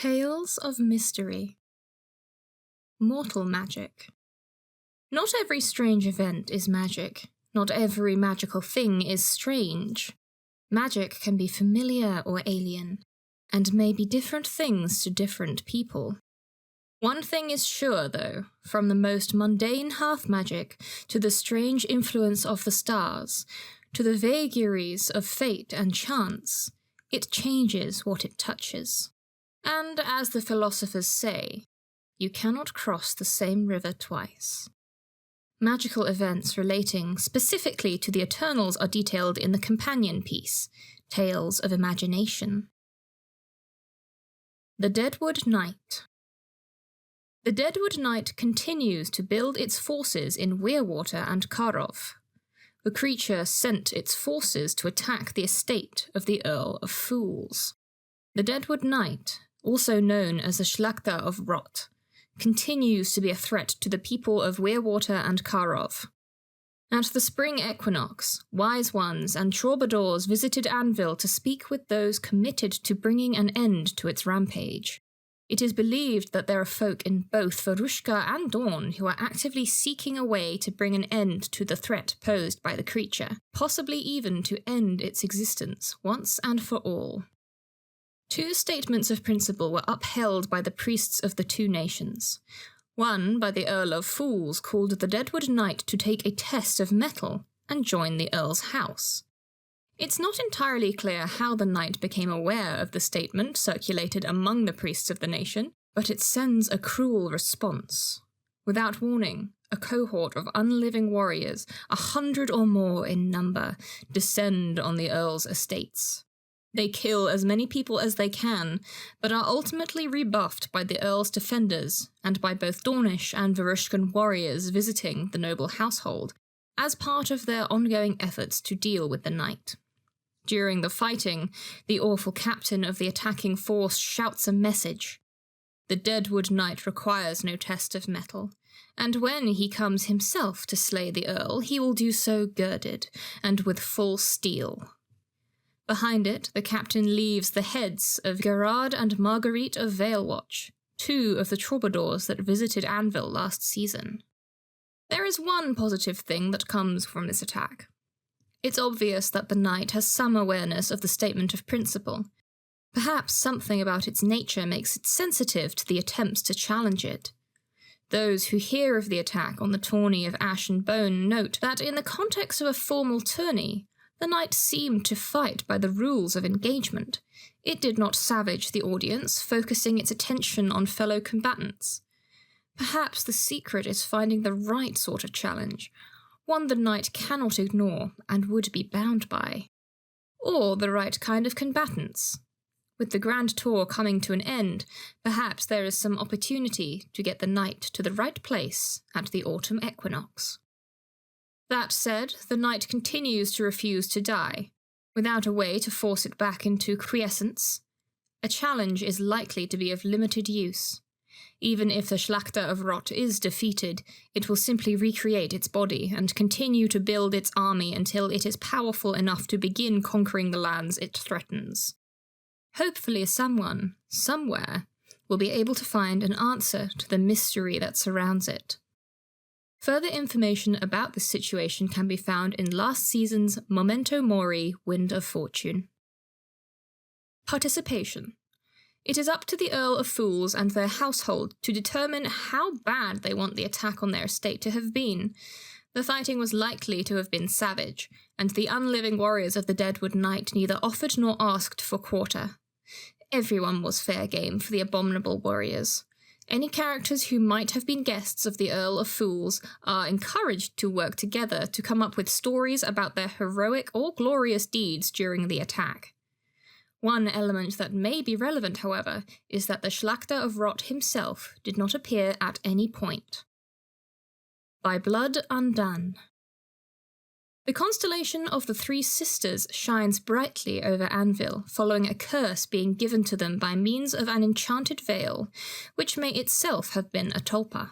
Tales of Mystery. Mortal magic. Not every strange event is magic. Not every magical thing is strange. Magic can be familiar or alien, and may be different things to different people. One thing is sure, though, from the most mundane half-magic to the strange influence of the stars, to the vagaries of fate and chance, it changes what it touches. And as the philosophers say, you cannot cross the same river twice. Magical events relating specifically to the Eternals are detailed in the companion piece, Tales of Imagination. The Deadwood Knight. The Deadwood Knight continues to build its forces in Weirwater and Karov. The creature sent its forces to attack the estate of the Earl of Fools. The Deadwood Knight, also known as the Schlachter of Rot, continues to be a threat to the people of Weirwater and Karov. At the spring equinox, wise ones and troubadours visited Anvil to speak with those committed to bringing an end to its rampage. It is believed that there are folk in both Varushka and Dawn who are actively seeking a way to bring an end to the threat posed by the creature, possibly even to end its existence once and for all. 2 statements of principle were upheld by the priests of the 2 nations. One by the Earl of Fools called the Deadwood Knight to take a test of mettle and join the Earl's house. It's not entirely clear how the knight became aware of the statement circulated among the priests of the nation, but it sends a cruel response. Without warning, a cohort of unliving warriors, 100 or more in number, descend on the Earl's estates. They kill as many people as they can, but are ultimately rebuffed by the Earl's defenders and by both Dornish and Varushkan warriors visiting the noble household, as part of their ongoing efforts to deal with the knight. During the fighting, the awful captain of the attacking force shouts a message. The Deadwood Knight requires no test of mettle, and when he comes himself to slay the Earl, he will do so girded and with full steel. Behind it, the captain leaves the heads of Gerard and Marguerite of Veilwatch, 2 of the troubadours that visited Anvil last season. There is one positive thing that comes from this attack. It's obvious that the knight has some awareness of the statement of principle. Perhaps something about its nature makes it sensitive to the attempts to challenge it. Those who hear of the attack on the tourney of Ash and Bone note that in the context of a formal tourney, the knight seemed to fight by the rules of engagement. It did not savage the audience, focusing its attention on fellow combatants. Perhaps the secret is finding the right sort of challenge, one the knight cannot ignore and would be bound by. Or the right kind of combatants. With the Grand Tour coming to an end, perhaps there is some opportunity to get the knight to the right place at the autumn equinox. That said, the knight continues to refuse to die. Without a way to force it back into quiescence, a challenge is likely to be of limited use. Even if the Schlachter of Rot is defeated, it will simply recreate its body and continue to build its army until it is powerful enough to begin conquering the lands it threatens. Hopefully someone, somewhere, will be able to find an answer to the mystery that surrounds it. Further information about this situation can be found in last season's Memento Mori Wind of Fortune. Participation. It is up to the Earl of Fools and their household to determine how bad they want the attack on their estate to have been. The fighting was likely to have been savage, and the unliving warriors of the Deadwood Knight neither offered nor asked for quarter. Everyone was fair game for the abominable warriors. Any characters who might have been guests of the Earl of Fools are encouraged to work together to come up with stories about their heroic or glorious deeds during the attack. One element that may be relevant, however, is that the Schlachter of Rot himself did not appear at any point. By Blood Undone. The constellation of the 3 sisters shines brightly over Anvil, following a curse being given to them by means of an enchanted veil, which may itself have been a tulpa.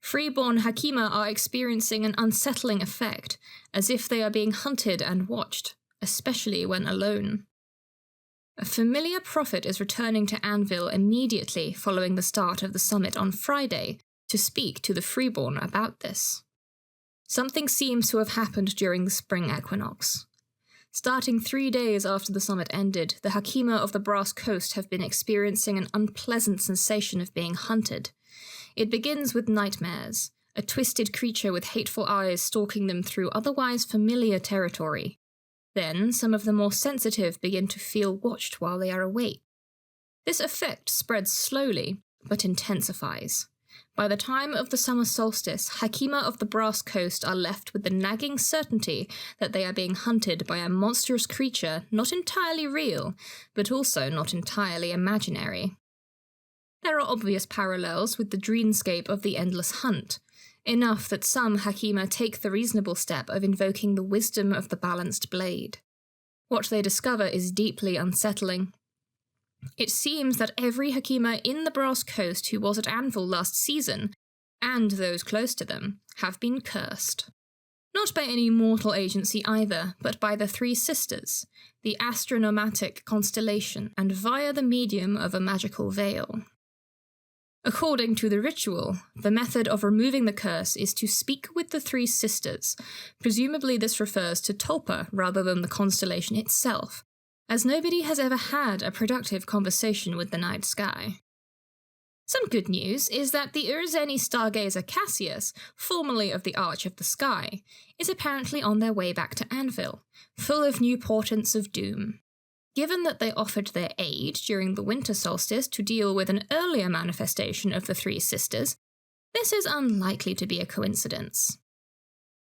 Freeborn Hakima are experiencing an unsettling effect, as if they are being hunted and watched, especially when alone. A familiar prophet is returning to Anvil immediately following the start of the summit on Friday to speak to the freeborn about this. Something seems to have happened during the spring equinox. Starting 3 days after the summit ended, the Hakima of the Brass Coast have been experiencing an unpleasant sensation of being hunted. It begins with nightmares, a twisted creature with hateful eyes stalking them through otherwise familiar territory. Then, some of the more sensitive begin to feel watched while they are awake. This effect spreads slowly, but intensifies. By the time of the summer solstice, Hakima of the Brass Coast are left with the nagging certainty that they are being hunted by a monstrous creature not entirely real, but also not entirely imaginary. There are obvious parallels with the dreamscape of the Endless Hunt, enough that some Hakima take the reasonable step of invoking the wisdom of the balanced blade. What they discover is deeply unsettling. It seems that every Hakima in the Brass Coast who was at Anvil last season, and those close to them, have been cursed. Not by any mortal agency either, but by the Three Sisters, the astronomatic constellation, and via the medium of a magical veil. According to the ritual, the method of removing the curse is to speak with the Three Sisters. Presumably this refers to Tulpa rather than the constellation itself, as nobody has ever had a productive conversation with the night sky. Some good news is that the Urzeni stargazer Cassius, formerly of the Arch of the Sky, is apparently on their way back to Anvil, full of new portents of doom. Given that they offered their aid during the winter solstice to deal with an earlier manifestation of the Three Sisters, this is unlikely to be a coincidence.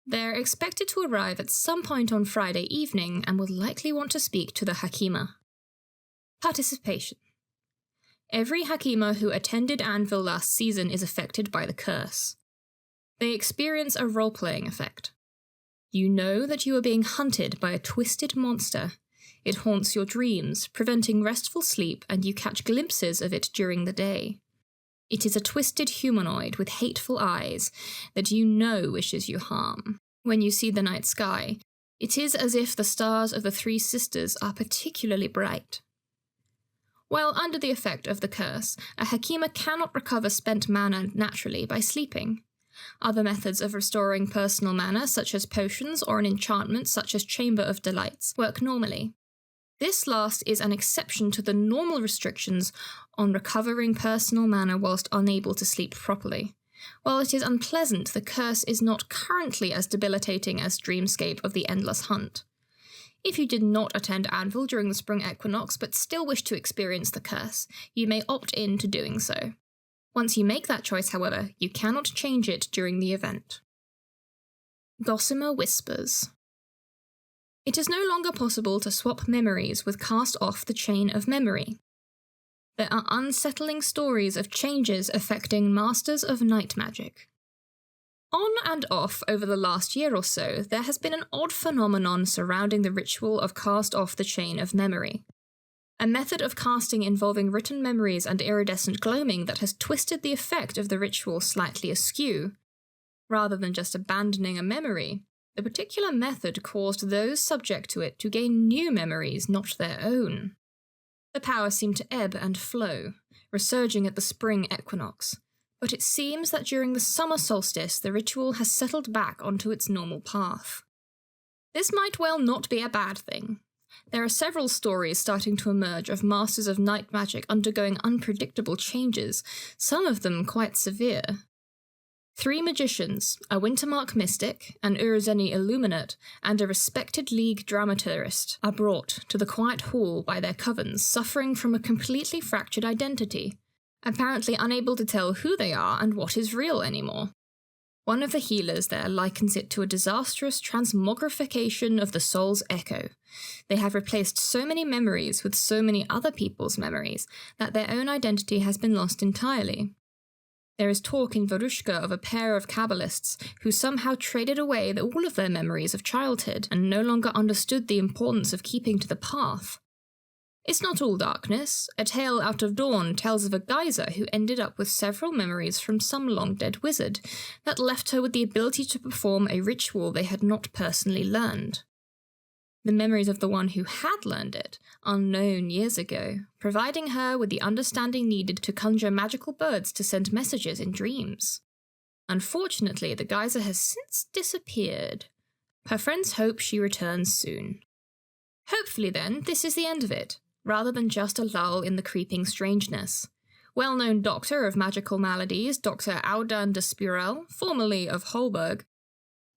They're expected to arrive at some point on Friday evening and will likely want to speak to the Hakima. Participation. Every Hakima who attended Anvil last season is affected by the curse. They experience a role-playing effect. You know that you are being hunted by a twisted monster. It haunts your dreams, preventing restful sleep, and you catch glimpses of it during the day. It is a twisted humanoid with hateful eyes that you know wishes you harm. When you see the night sky, it is as if the stars of the Three Sisters are particularly bright. While under the effect of the curse, a Hakima cannot recover spent mana naturally by sleeping. Other methods of restoring personal mana, such as potions or an enchantment such as Chamber of Delights, work normally. This last is an exception to the normal restrictions on recovering personal mana whilst unable to sleep properly. While it is unpleasant, the curse is not currently as debilitating as Dreamscape of the Endless Hunt. If you did not attend Anvil during the spring equinox but still wish to experience the curse, you may opt in to doing so. Once you make that choice, however, you cannot change it during the event. Gossamer Whispers. It is no longer possible to swap memories with Cast Off the Chain of Memory. There are unsettling stories of changes affecting Masters of Night Magic. On and off over the last year or so, there has been an odd phenomenon surrounding the ritual of Cast Off the Chain of Memory. A method of casting involving written memories and iridescent gloaming that has twisted the effect of the ritual slightly askew. Rather than just abandoning a memory, the particular method caused those subject to it to gain new memories not their own. The power seemed to ebb and flow, resurging at the spring equinox, but it seems that during the summer solstice the ritual has settled back onto its normal path. This might well not be a bad thing. There are several stories starting to emerge of Masters of Night Magic undergoing unpredictable changes, some of them quite severe. 3 magicians, a Wintermark mystic, an Urzeni illuminate, and a respected League dramaturgist are brought to the quiet hall by their covens, suffering from a completely fractured identity, apparently unable to tell who they are and what is real anymore. One of the healers there likens it to a disastrous transmogrification of the soul's echo. They have replaced so many memories with so many other people's memories that their own identity has been lost entirely. There is talk in Varushka of a pair of Kabbalists who somehow traded away all of their memories of childhood and no longer understood the importance of keeping to the path. It's not all darkness. A tale out of Dawn tells of a geyser who ended up with several memories from some long-dead wizard that left her with the ability to perform a ritual they had not personally learned. The memories of the one who had learned it are known years ago, providing her with the understanding needed to conjure magical birds to send messages in dreams. Unfortunately, the geyser has since disappeared. Her friends hope she returns soon. Hopefully then, this is the end of it, rather than just a lull in the creeping strangeness. Well-known doctor of magical maladies, Dr. Audan de Spirel, formerly of Holberg,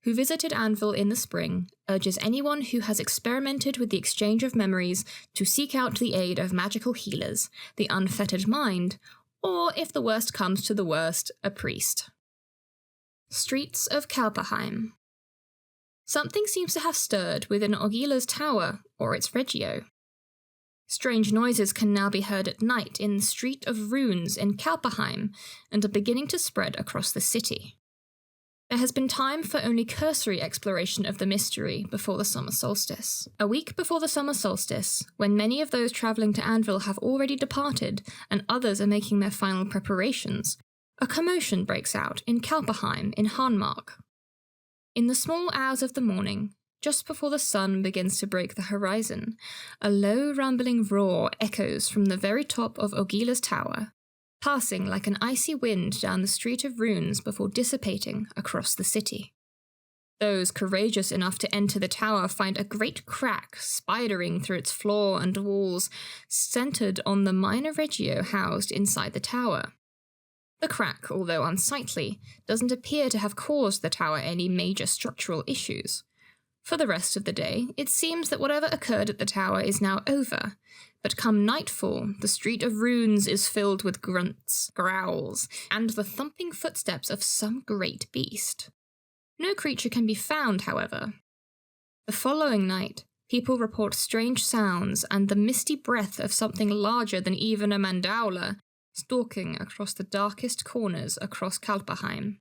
who visited Anvil in the spring, urges anyone who has experimented with the exchange of memories to seek out the aid of magical healers, the unfettered mind, or, if the worst comes to the worst, a priest. Streets of Kalperheim. Something seems to have stirred within Ogila's tower, or its Regio. Strange noises can now be heard at night in the Street of Runes in Kalperheim, and are beginning to spread across the city. There has been time for only cursory exploration of the mystery before the summer solstice. A week before the summer solstice, when many of those travelling to Anvil have already departed and others are making their final preparations, a commotion breaks out in Kalperheim in Hahnmark. In the small hours of the morning, just before the sun begins to break the horizon, a low rumbling roar echoes from the very top of Ogila's tower, passing like an icy wind down the Street of Runes before dissipating across the city. Those courageous enough to enter the tower find a great crack spidering through its floor and walls, centered on the minor Regio housed inside the tower. The crack, although unsightly, doesn't appear to have caused the tower any major structural issues. For the rest of the day, it seems that whatever occurred at the tower is now over, but come nightfall, the Street of Runes is filled with grunts, growls, and the thumping footsteps of some great beast. No creature can be found, however. The following night, people report strange sounds and the misty breath of something larger than even a mandaula stalking across the darkest corners across Kalperheim.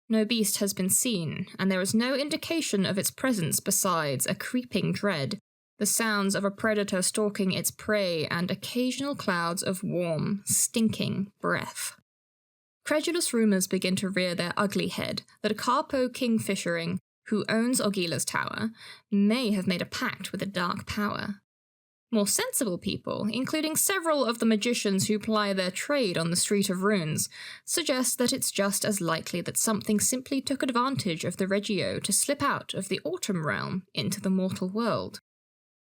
No beast has been seen, and there is no indication of its presence besides a creeping dread, the sounds of a predator stalking its prey, and occasional clouds of warm, stinking breath. Credulous rumours begin to rear their ugly head that Carpo Kingfishering, who owns Ogila's tower, may have made a pact with a dark power. More sensible people, including several of the magicians who ply their trade on the Street of Runes, suggest that it's just as likely that something simply took advantage of the Regio to slip out of the Autumn realm into the mortal world.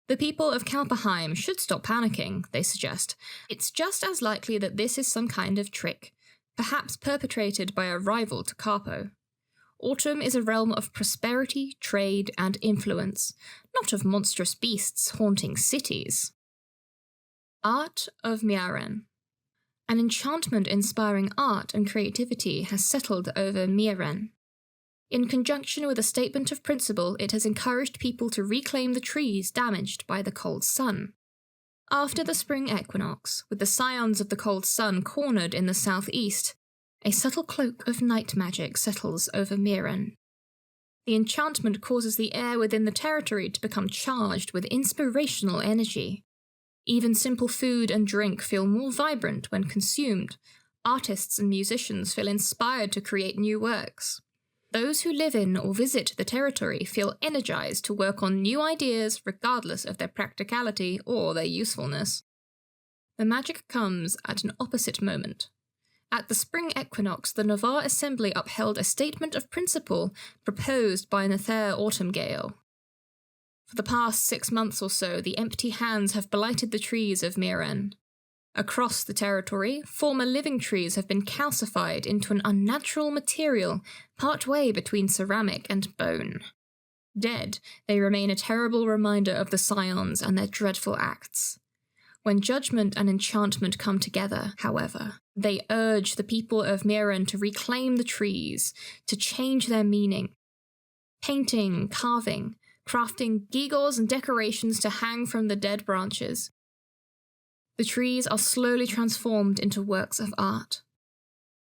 The people of Kalperheim should stop panicking, they suggest. It's just as likely that this is some kind of trick, perhaps perpetrated by a rival to Carpo. Autumn is a realm of prosperity, trade, and influence, not of monstrous beasts haunting cities. Art of Miaren. An enchantment-inspiring art and creativity has settled over Miaren. In conjunction with a statement of principle, it has encouraged people to reclaim the trees damaged by the cold sun. After the spring equinox, with the scions of the cold sun cornered in the southeast, a subtle cloak of night magic settles over Miaren. The enchantment causes the air within the territory to become charged with inspirational energy. Even simple food and drink feel more vibrant when consumed. Artists and musicians feel inspired to create new works. Those who live in or visit the territory feel energized to work on new ideas regardless of their practicality or their usefulness. The magic comes at an opposite moment. At the spring equinox, the Navarre Assembly upheld a statement of principle proposed by Nether Autumngale. For the past 6 months or so, the empty hands have blighted the trees of Miaren. Across the territory, former living trees have been calcified into an unnatural material partway between ceramic and bone. Dead, they remain a terrible reminder of the scions and their dreadful acts. When judgment and enchantment come together, however, they urge the people of Miaren to reclaim the trees, to change their meaning. Painting, carving, crafting gewgaws and decorations to hang from the dead branches. The trees are slowly transformed into works of art.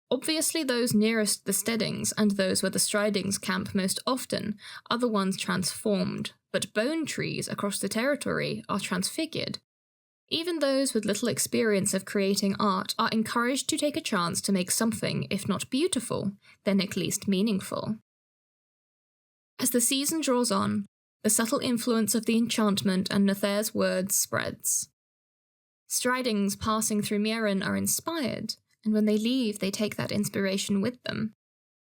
Obviously those nearest the steadings and those where the stridings camp most often are the ones transformed, but bone trees across the territory are transfigured. Even those with little experience of creating art are encouraged to take a chance to make something, if not beautiful, then at least meaningful. As the season draws on, The subtle influence of the enchantment and Nether's words spreads. Stridings passing through Mieran are inspired, and when they leave they take that inspiration with them.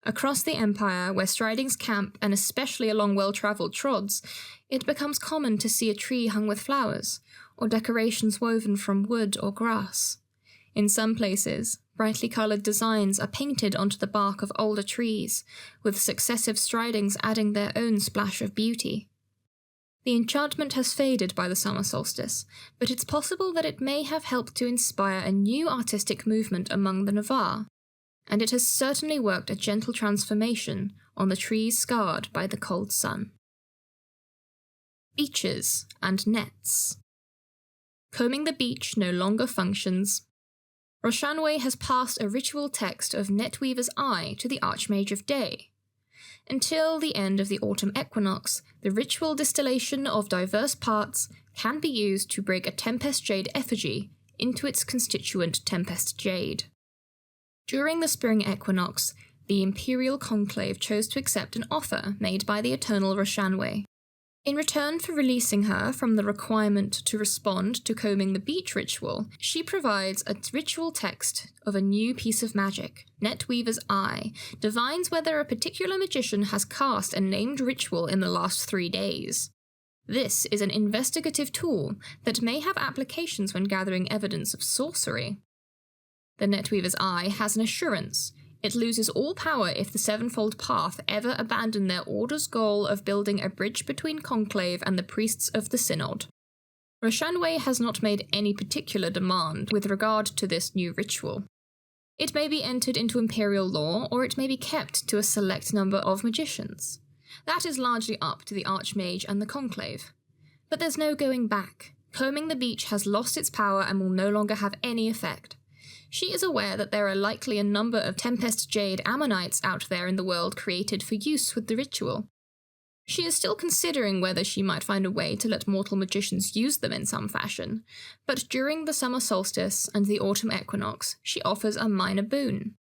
Across the Empire, where Stridings camp, and especially along well-travelled trods, it becomes common to see a tree hung with flowers, or decorations woven from wood or grass. In some places, brightly coloured designs are painted onto the bark of older trees, with successive Stridings adding their own splash of beauty. The enchantment has faded by the summer solstice, but it's possible that it may have helped to inspire a new artistic movement among the Navarre, and it has certainly worked a gentle transformation on the trees scarred by the cold sun. Beaches and nets. Combing the beach no longer functions. Roshanwe has passed a ritual text of Netweaver's Eye to the Archmage of Day. Until the end of the autumn equinox, the ritual distillation of diverse parts can be used to break a Tempest Jade effigy into its constituent Tempest Jade. During the spring equinox, the Imperial Conclave chose to accept an offer made by the Eternal Roshanwe. In return for releasing her from the requirement to respond to combing the beach ritual, she provides a ritual text of a new piece of magic. Netweaver's Eye divines whether a particular magician has cast a named ritual in the last 3 days. This is an investigative tool that may have applications when gathering evidence of sorcery. The Netweaver's Eye has an assurance. It loses all power if the Sevenfold Path ever abandon their Order's goal of building a bridge between Conclave and the priests of the Synod. Roshanwe has not made any particular demand with regard to this new ritual. It may be entered into Imperial law, or it may be kept to a select number of magicians. That is largely up to the Archmage and the Conclave. But there's no going back. Combing the beach has lost its power and will no longer have any effect. She is aware that there are likely a number of Tempest Jade Ammonites out there in the world created for use with the ritual. She is still considering whether she might find a way to let mortal magicians use them in some fashion, but during the summer solstice and the autumn equinox, she offers a minor boon.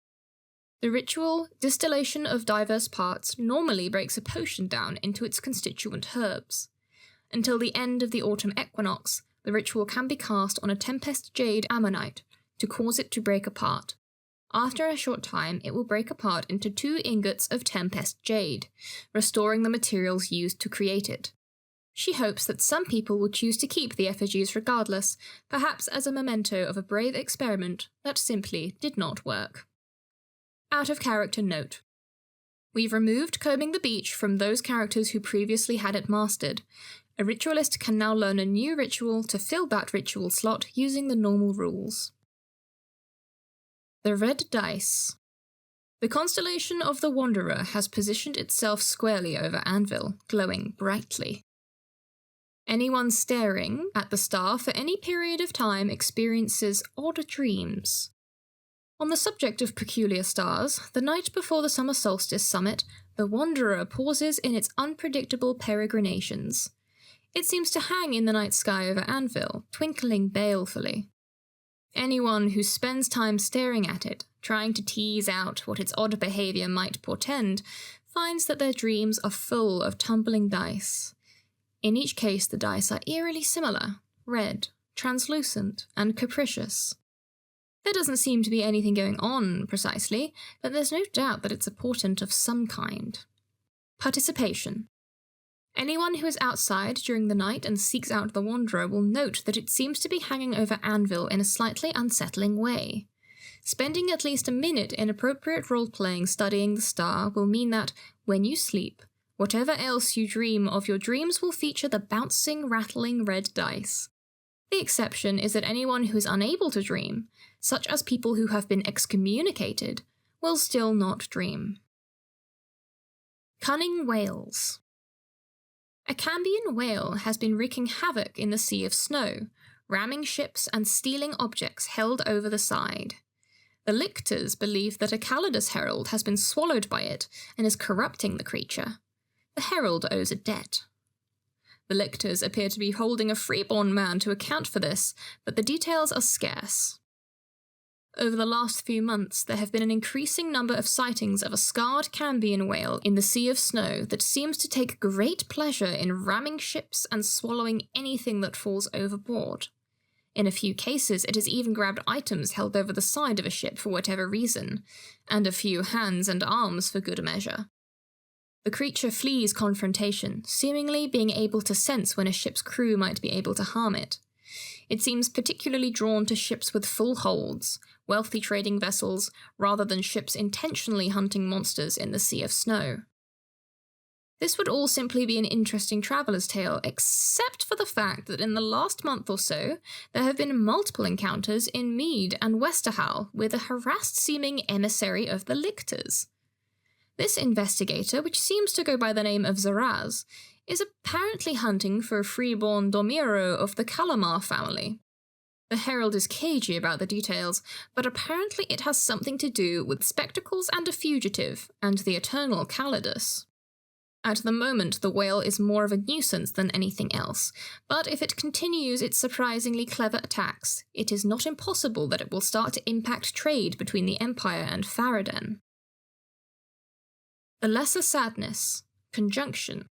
The ritual distillation of diverse parts normally breaks a potion down into its constituent herbs. Until the end of the autumn equinox, the ritual can be cast on a Tempest Jade Ammonite, to cause it to break apart. After a short time, it will break apart into 2 ingots of Tempest Jade, restoring the materials used to create it. She hopes that some people will choose to keep the effigies regardless, perhaps as a memento of a brave experiment that simply did not work. Out of character note. We've removed combing the beach from those characters who previously had it mastered. A ritualist can now learn a new ritual to fill that ritual slot using the normal rules. The Red Dice. The constellation of the Wanderer has positioned itself squarely over Anvil, glowing brightly. Anyone staring at the star for any period of time experiences odd dreams. On the subject of peculiar stars, the night before the summer solstice summit, the Wanderer pauses in its unpredictable peregrinations. It seems to hang in the night sky over Anvil, twinkling balefully. Anyone who spends time staring at it, trying to tease out what its odd behaviour might portend, finds that their dreams are full of tumbling dice. In each case, the dice are eerily similar, red, translucent, and capricious. There doesn't seem to be anything going on, precisely, but there's no doubt that it's a portent of some kind. Participation. Anyone who is outside during the night and seeks out the Wanderer will note that it seems to be hanging over Anvil in a slightly unsettling way. Spending at least a minute in appropriate role-playing studying the star will mean that, when you sleep, whatever else you dream of, your dreams will feature the bouncing, rattling red dice. The exception is that anyone who is unable to dream, such as people who have been excommunicated, will still not dream. Cunning Whales. A Cambion whale has been wreaking havoc in the Sea of Snow, ramming ships and stealing objects held over the side. The lictors believe that a Calidus herald has been swallowed by it and is corrupting the creature. The herald owes a debt. The lictors appear to be holding a freeborn man to account for this, but the details are scarce. over the last few months there have been an increasing number of sightings of a scarred Cambion whale in the Sea of Snow that seems to take great pleasure in ramming ships and swallowing anything that falls overboard. In a few cases, it has even grabbed items held over the side of a ship for whatever reason, and a few hands and arms for good measure. The creature flees confrontation, seemingly being able to sense when a ship's crew might be able to harm it. It seems particularly drawn to ships with full holds, wealthy trading vessels, rather than ships intentionally hunting monsters in the Sea of Snow. This would all simply be an interesting traveller's tale, except for the fact that in the last month or so, there have been multiple encounters in Mead and Westerhall with a harassed-seeming emissary of the lictors. This investigator, which seems to go by the name of Zaraz, is apparently hunting for a freeborn Domiro of the Calamar family. The Herald is cagey about the details, but apparently it has something to do with spectacles and a fugitive, and the eternal Calidus. At the moment, the whale is more of a nuisance than anything else, but if it continues its surprisingly clever attacks, it is not impossible that it will start to impact trade between the Empire and Farad'n. The Lesser Sadness, Conjunction.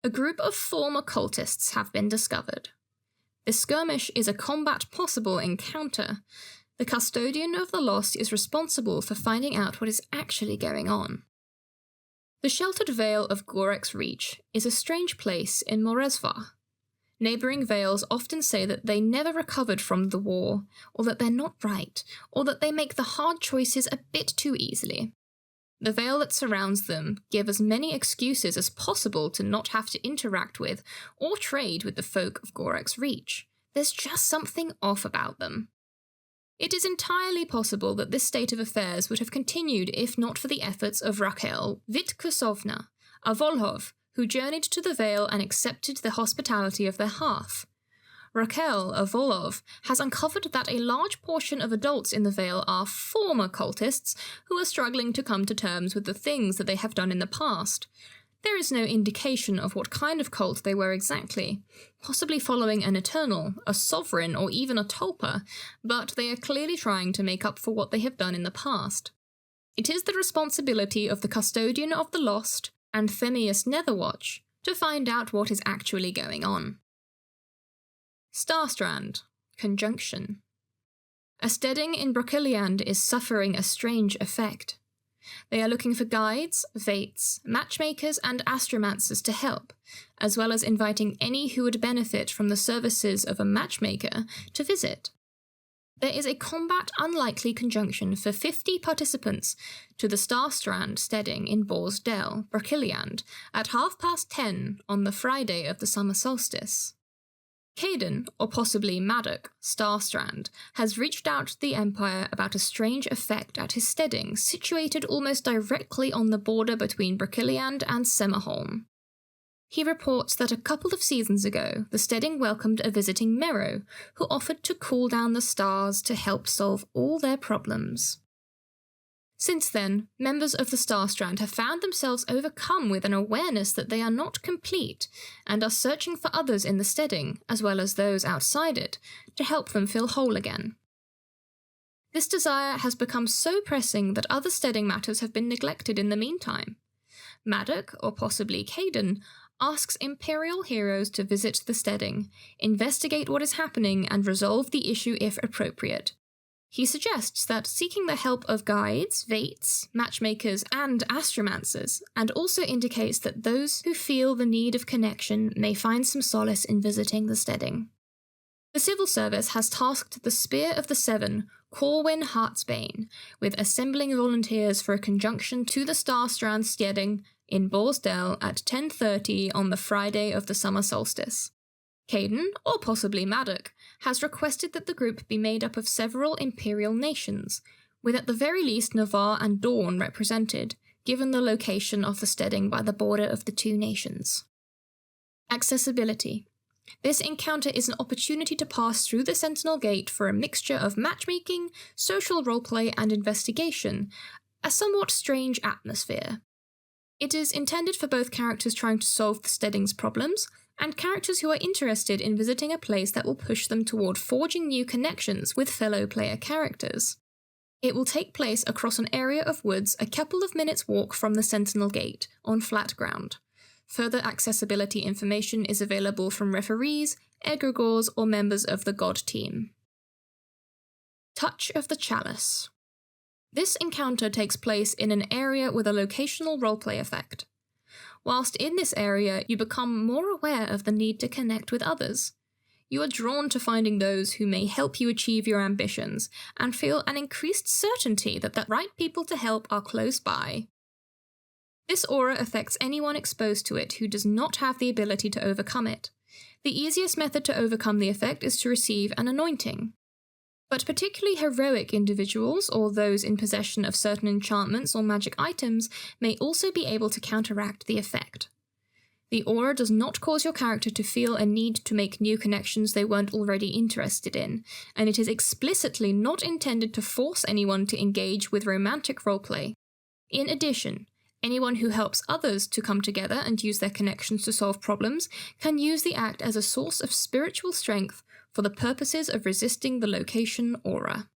A group of former cultists have been discovered. This skirmish is a combat-possible encounter. The Custodian of the Lost is responsible for finding out what is actually going on. The sheltered Vale of Gorek's Reach is a strange place in Moresvar. Neighbouring Vales often say that they never recovered from the war, or that they're not right, or that they make the hard choices a bit too easily. The Vale that surrounds them give as many excuses as possible to not have to interact with or trade with the folk of Gorek's Reach. There's just something off about them. It is entirely possible that this state of affairs would have continued if not for the efforts of Raquel Vitkusovna, a Volhov, who journeyed to the Vale and accepted the hospitality of their hearth. Raquel, a Volhov, has uncovered that a large portion of adults in the Vale are former cultists who are struggling to come to terms with the things that they have done in the past. There is no indication of what kind of cult they were exactly, possibly following an Eternal, a Sovereign, or even a Tulpa, but they are clearly trying to make up for what they have done in the past. It is the responsibility of the Custodian of the Lost and Themius Netherwatch to find out what is actually going on. Starstrand, Conjunction. A steading in Broceliand is suffering a strange effect. They are looking for guides, vates, matchmakers, and astromancers to help, as well as inviting any who would benefit from the services of a matchmaker to visit. There is a combat unlikely conjunction for 50 participants to the Starstrand steading in Borsdell, Broceliand, at 10:30 on the Friday of the summer solstice. Caden, or possibly Maddock, Starstrand, has reached out to the Empire about a strange effect at his steading, situated almost directly on the border between Broceliand and Semaholm. He reports that a couple of seasons ago, the steading welcomed a visiting Merrow, who offered to cool down the stars to help solve all their problems. Since then, members of the Starstrand have found themselves overcome with an awareness that they are not complete, and are searching for others in the steading, as well as those outside it, to help them feel whole again. This desire has become so pressing that other steading matters have been neglected in the meantime. Maddock, or possibly Caden, asks Imperial heroes to visit the steading, investigate what is happening, and resolve the issue if appropriate. He suggests that seeking the help of guides, vates, matchmakers, and astromancers, and also indicates that those who feel the need of connection may find some solace in visiting the steading. The civil service has tasked the Spear of the Seven, Corwin Heartsbane, with assembling volunteers for a conjunction to the Starstrand steading in Borsdell at 10:30 on the Friday of the summer solstice. Caden, or possibly Maddock, has requested that the group be made up of several imperial nations, with at the very least Navarre and Dorne represented, given the location of the steading by the border of the two nations. Accessibility. This encounter is an opportunity to pass through the Sentinel Gate for a mixture of matchmaking, social roleplay, and investigation, a somewhat strange atmosphere. It is intended for both characters trying to solve the steading's problems, and characters who are interested in visiting a place that will push them toward forging new connections with fellow player characters. It will take place across an area of woods a couple of minutes' walk from the Sentinel Gate, on flat ground. Further accessibility information is available from referees, egregores, or members of the God team. Touch of the Chalice. This encounter takes place in an area with a locational roleplay effect. Whilst in this area, you become more aware of the need to connect with others. You are drawn to finding those who may help you achieve your ambitions, and feel an increased certainty that the right people to help are close by. This aura affects anyone exposed to it who does not have the ability to overcome it. The easiest method to overcome the effect is to receive an anointing. But particularly heroic individuals, or those in possession of certain enchantments or magic items, may also be able to counteract the effect. The aura does not cause your character to feel a need to make new connections they weren't already interested in, and it is explicitly not intended to force anyone to engage with romantic roleplay. In addition, anyone who helps others to come together and use their connections to solve problems can use the act as a source of spiritual strength for the purposes of resisting the location aura.